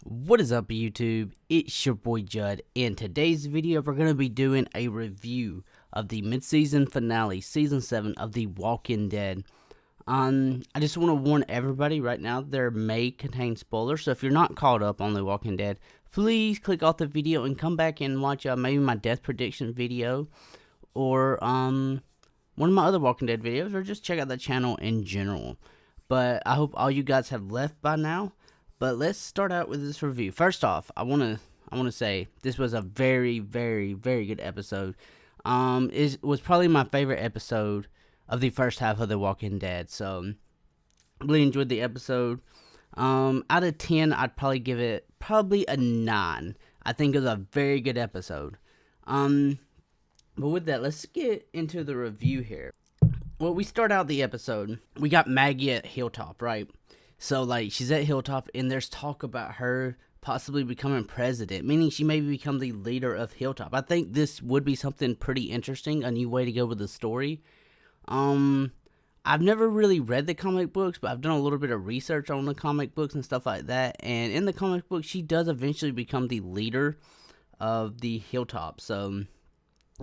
What is up, YouTube? It's your boy Judd. In today's video, we're going to be doing a review of the mid-season finale, Season 7 of The Walking Dead. I just want to warn everybody right now, there may contain spoilers, so if you're not caught up on The Walking Dead, please click off the video and come back and watch maybe my death prediction video, or one of my other Walking Dead videos, or just check out the channel in general. But I hope all you guys have left by now. But let's start out with this review. First off, I wanna say this was a very good episode. It was probably my favorite episode of the first half of The Walking Dead. So really enjoyed the episode. Out of 10, I'd probably give it a 9. I think it was a very good episode. But with that, let's get into the review here. Well, we start out the episode. We got Maggie at Hilltop, right? So, like, she's at Hilltop, and there's talk about her possibly becoming president, meaning she may become the leader of Hilltop. I think this would be something pretty interesting, a new way to go with the story. I've never really read the comic books, but I've done a little bit of research on the comic books and stuff like that. And in the comic book, she does eventually become the leader of the Hilltop. So,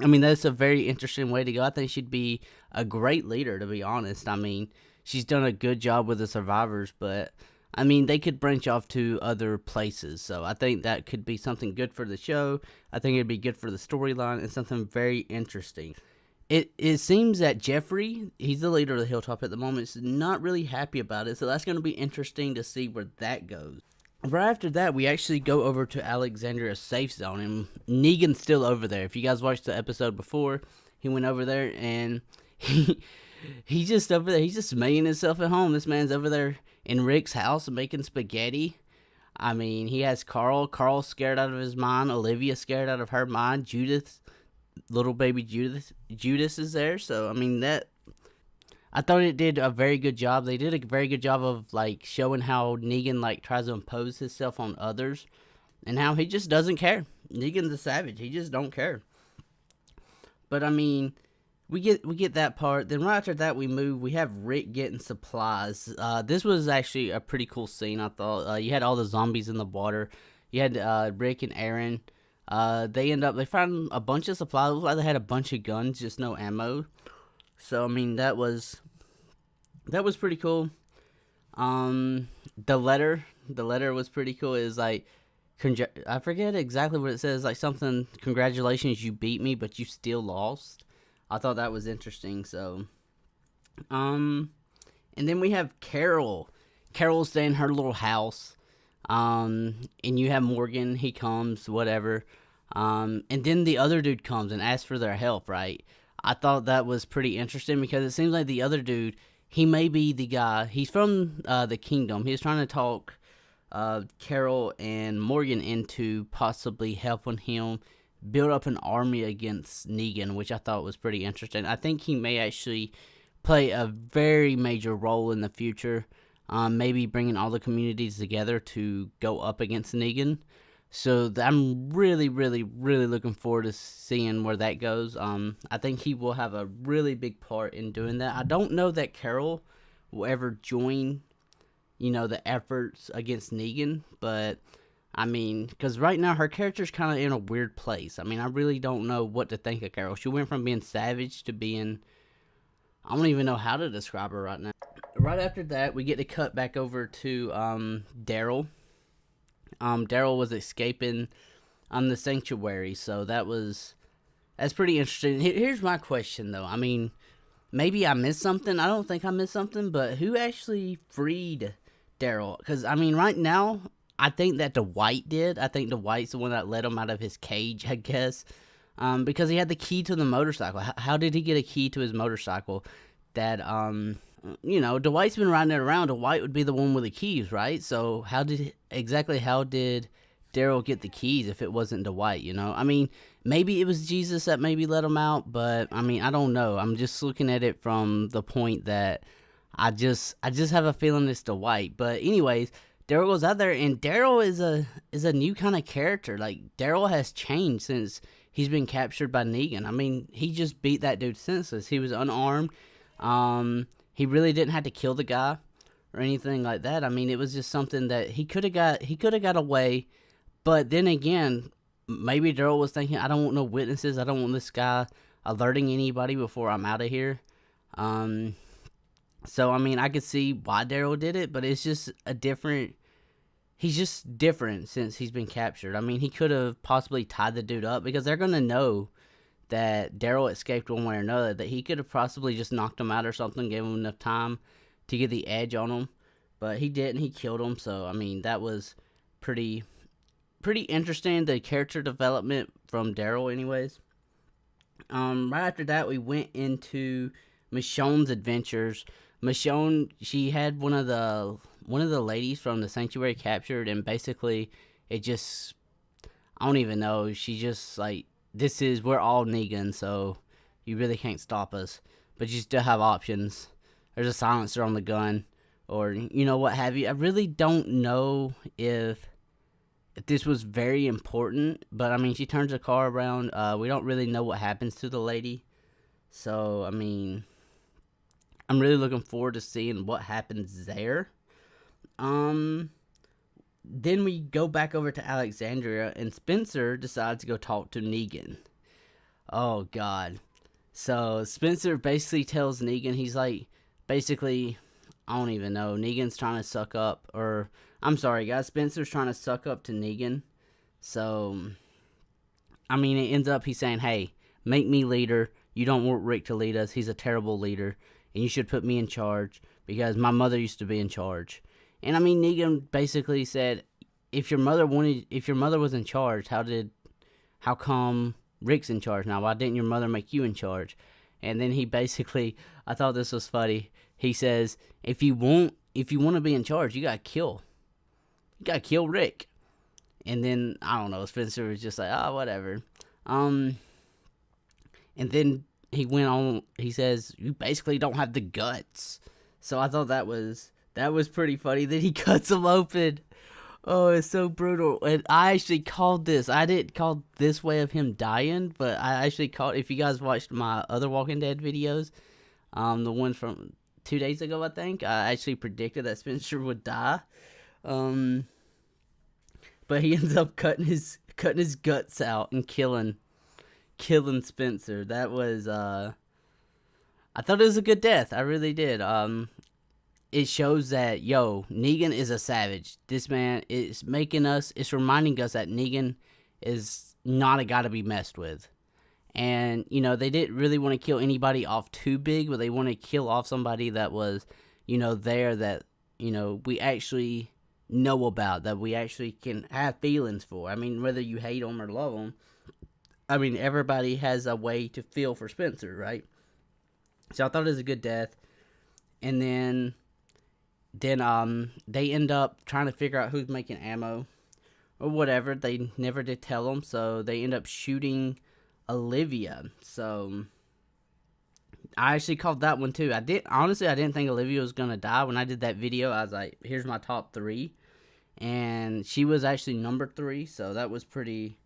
I mean, that's a very interesting way to go. I think she'd be a great leader, to be honest. I mean, she's done a good job with the survivors, but I mean, they could branch off to other places. So I think that could be something good for the show. I think it'd be good for the storyline and something very interesting. It seems that Jeffrey, he's the leader of the Hilltop at the moment, is not really happy about it. So that's going to be interesting to see where that goes. Right after that, we actually go over to Alexandria's safe zone, and Negan's still over there. If you guys watched the episode before, he went over there, and he's just over there. He's just making himself at home. This man's over there in Rick's house making spaghetti. I mean, he has Carl. Carl's scared out of his mind. Olivia scared out of her mind. Judith, little baby Judas is there. So, I mean, I thought it did a very good job. They did a very good job of, like, showing how Negan, like, tries to impose himself on others and how he just doesn't care. Negan's a savage. He just don't care. But, I mean, we get that part. Then right after that, we have Rick getting supplies. This was actually a pretty cool scene, I thought. You had all the zombies in the water. You had Rick and Aaron. They found a bunch of supplies. It looked like they had a bunch of guns, just no ammo. So, I mean, that was pretty cool. The letter was pretty cool. It was like, I forget exactly what it says. Like something, congratulations, you beat me, but you still lost. I thought that was interesting. So, and then we have Carol. Carol's staying in her little house. And you have Morgan. He comes, whatever. And then the other dude comes and asks for their help, right? I thought that was pretty interesting because it seems like the other dude, he may be the guy. He's from the Kingdom. He was trying to talk Carol and Morgan into possibly helping him build up an army against Negan, which I thought was pretty interesting. I think he may actually play a very major role in the future, maybe bringing all the communities together to go up against Negan. So I'm really looking forward to seeing where that goes. I think he will have a really big part in doing that. I don't know that Carol will ever join, the efforts against Negan, but I mean, because right now her character's kind of in a weird place. I mean, I really don't know what to think of Carol. She went from being savage to being, I don't even know how to describe her right now. Right after that, we get to cut back over to Daryl. Daryl was escaping the sanctuary, so that's pretty interesting. Here's my question, though. I mean, maybe I missed something. I don't think I missed something, but who actually freed Daryl? Because, I mean, right now, I think that Dwight did. I think Dwight's the one that let him out of his cage, I guess, because he had the key to the motorcycle. How did he get a key to his motorcycle? That, Dwight's been riding it around. Dwight would be the one with the keys, right? So how did Daryl get the keys if it wasn't Dwight, I mean, maybe it was Jesus that maybe let him out, but I mean, I don't know. I'm just looking at it from the point that I just have a feeling it's Dwight. But anyways, Daryl goes out there, and Daryl is a new kind of character. Like, Daryl has changed since he's been captured by Negan. I mean, he just beat that dude senseless. He was unarmed. He really didn't have to kill the guy. or anything like that. I mean, it was just something that he could have got away. But then again, maybe Daryl was thinking, I don't want no witnesses. I don't want this guy alerting anybody before I'm out of here. Um, so I mean, I could see why Daryl did it, but it's just a different. He's just different since he's been captured. I mean, he could have possibly tied the dude up because they're gonna know that Daryl escaped one way or another. That he could have possibly just knocked him out or something, gave him enough time to get the edge on him, but he didn't. He killed him. So I mean, that was pretty interesting. The character development from Daryl, anyways. Right after that, we went into Michonne's adventures. Michonne, she had one of the ladies from the sanctuary captured, and basically, it just, I don't even know. She just like, we're all Negan, so you really can't stop us. But you still have options. There's a silencer on the gun, or what have you. I really don't know if this was very important, but I mean, she turns the car around. We don't really know what happens to the lady, so I mean, I'm really looking forward to seeing what happens there. Um, then we go back over to Alexandria, and Spencer decides to go talk to Negan. Oh God! So Spencer basically tells Negan, he's like, basically, I don't even know. Negan's trying to suck up, or I'm sorry, guys. Spencer's trying to suck up to Negan. So, I mean, it ends up he's saying, hey, make me leader. You don't want Rick to lead us. He's a terrible leader. And you should put me in charge because my mother used to be in charge. And I mean, Negan basically said, if your mother was in charge, how come Rick's in charge now? Why didn't your mother make you in charge? And then he basically, I thought this was funny. He says, if you want to be in charge, you gotta kill Rick. And then I don't know, Spencer was just like, oh, whatever. And then he went on. He says, you basically don't have the guts. So I thought that was pretty funny that he cuts him open. Oh, it's so brutal. And I actually called this. I didn't call this way of him dying, but I actually called. If you guys watched my other Walking Dead videos, the one from 2 days ago, I think, I actually predicted that Spencer would die. But he ends up cutting his guts out and killing Spencer. That was I thought it was a good death. I really did. It shows that Negan is a savage. This man is it's reminding us that Negan is not a guy to be messed with. And they didn't really want to kill anybody off too big, but they want to kill off somebody that was there, that we actually know about, that we actually can have feelings for. I mean, whether you hate them or love them, I mean, everybody has a way to feel for Spencer, right? So I thought it was a good death. And then they end up trying to figure out who's making ammo or whatever. They never did tell them, so they end up shooting Olivia. So I actually called that one too. I didn't think Olivia was gonna die. When I did that video, I was like, here's my top 3, and she was actually number 3, so that was pretty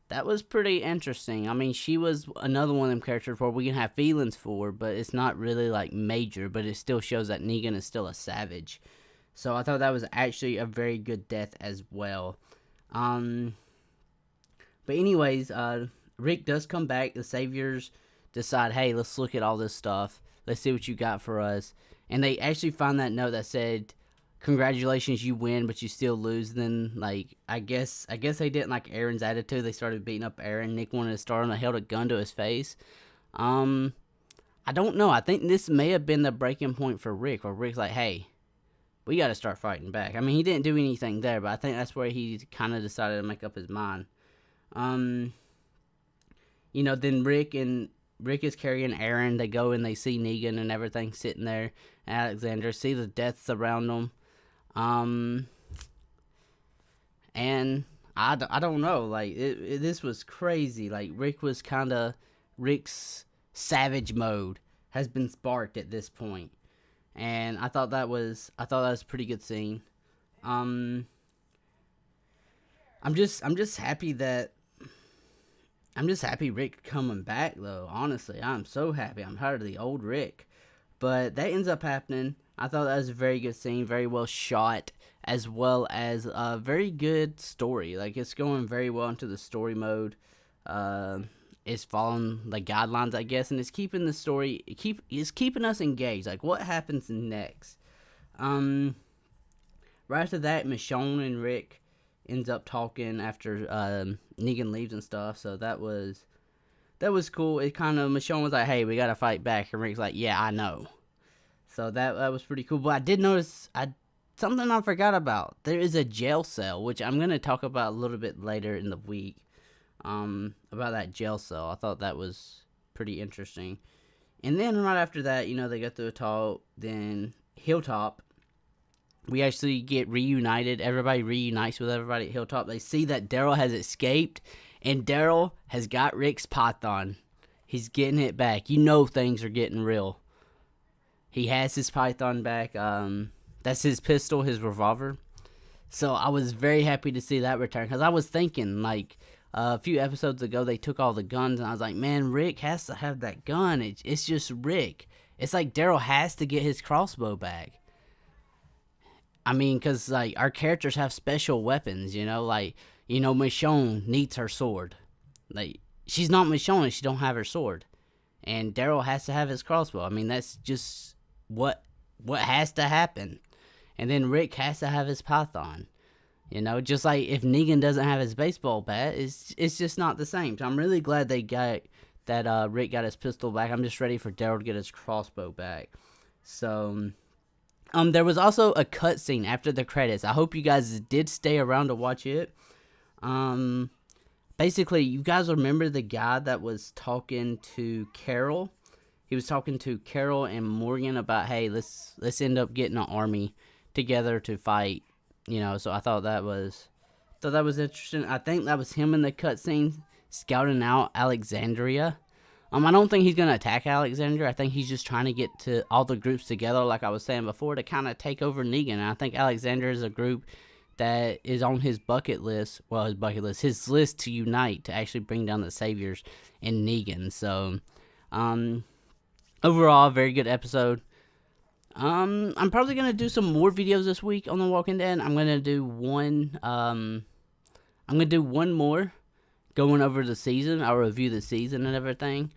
interesting. I mean, she was another one of them characters where we can have feelings for, but it's not really like major, but it still shows that Negan is still a savage. So I thought that was actually a very good death as well. But anyways, Rick does come back. The Saviors decide, hey, let's look at all this stuff. Let's see what you got for us. And they actually find that note that said, congratulations, you win, but you still lose. And then, like, I guess they didn't like Aaron's attitude. They started beating up Aaron. Nick wanted to start him. They held a gun to his face. I don't know. I think this may have been the breaking point for Rick, where Rick's like, hey, we got to start fighting back. I mean, he didn't do anything there, but I think that's where he kind of decided to make up his mind. Then Rick is carrying Aaron. They go and they see Negan and everything sitting there. Alexander, see the deaths around them. And I don't know. Like, this was crazy. Like, Rick's savage mode has been sparked at this point. And I thought that was a pretty good scene. I'm just happy Rick coming back, though. Honestly, I'm so happy. I'm tired of the old Rick. But that ends up happening. I thought that was a very good scene, very well shot, as well as a very good story. Like, it's going very well into the story mode. It's following the guidelines, I guess, and it's keeping the story, it's keeping us engaged. Like, what happens next? Right after that, Michonne and Rick ends up talking after Negan leaves and stuff. So that was cool. It kind of, Michonne was like, "Hey, we gotta fight back," and Rick's like, "Yeah, I know." So that was pretty cool. But I did notice something I forgot about. There is a jail cell, which I'm gonna talk about a little bit later in the week. About that jail cell. I thought that was pretty interesting. And then right after that, they go through a talk. Then Hilltop, we actually get reunited. Everybody reunites with everybody at Hilltop. They see that Daryl has escaped, and Daryl has got Rick's python. He's getting it back. Things are getting real. He has his python back. That's his pistol, his revolver. So I was very happy to see that return, because I was thinking, like, a few episodes ago, they took all the guns, and I was like, man, Rick has to have that gun. It's just Rick. It's like Daryl has to get his crossbow back. I mean, because, like, our characters have special weapons, like, Michonne needs her sword. Like, she's not Michonne if she don't have her sword. And Daryl has to have his crossbow. I mean, that's just what has to happen. And then Rick has to have his python. Just like if Negan doesn't have his baseball bat, it's just not the same. So I'm really glad they got that Rick got his pistol back. I'm just ready for Daryl to get his crossbow back. So, there was also a cutscene after the credits. I hope you guys did stay around to watch it. Basically, you guys remember the guy that was talking to Carol? He was talking to Carol and Morgan about, hey, let's end up getting an army together to fight. So I thought that was interesting. I think that was him in the cutscene scouting out Alexandria. I don't think he's gonna attack Alexandria. I think he's just trying to get to all the groups together, like I was saying before, to kind of take over Negan. And I think Alexandria is a group that is on his bucket list. Well, his list to unite to actually bring down the Saviors in Negan. So, overall, very good episode. I'm probably gonna do some more videos this week on The Walking Dead. I'm gonna do one more going over the season. I'll review the season and everything.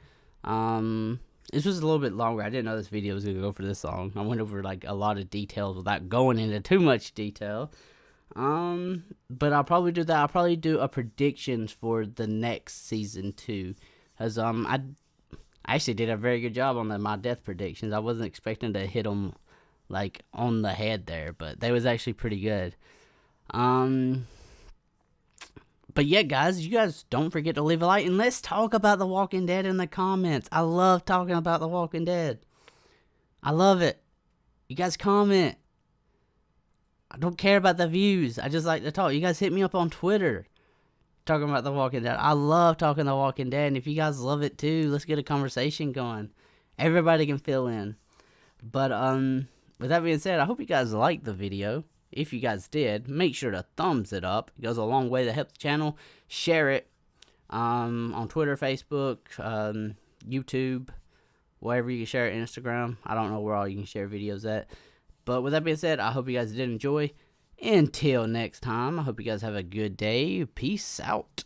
This was a little bit longer. I didn't know this video was gonna go for this long. I went over like a lot of details without going into too much detail. But I'll probably do that. I'll probably do a predictions for the next season too, because I actually did a very good job on my death predictions. I wasn't expecting to hit them, like, on the head there, but they was actually pretty good. But yeah, guys, you guys don't forget to leave a like, and let's talk about The Walking Dead in the comments. I love talking about The Walking Dead. I love it. You guys comment. I don't care about the views. I just like to talk. You guys hit me up on Twitter talking about The Walking Dead. I love talking The Walking Dead, and if you guys love it too, let's get a conversation going. Everybody can fill in. But with that being said, I hope you guys liked the video. If you guys did, make sure to thumbs it up. It goes a long way to help the channel. Share it on Twitter, Facebook, YouTube, wherever you can share it, Instagram. I don't know where all you can share videos at. But with that being said, I hope you guys did enjoy. Until next time, I hope you guys have a good day. Peace out.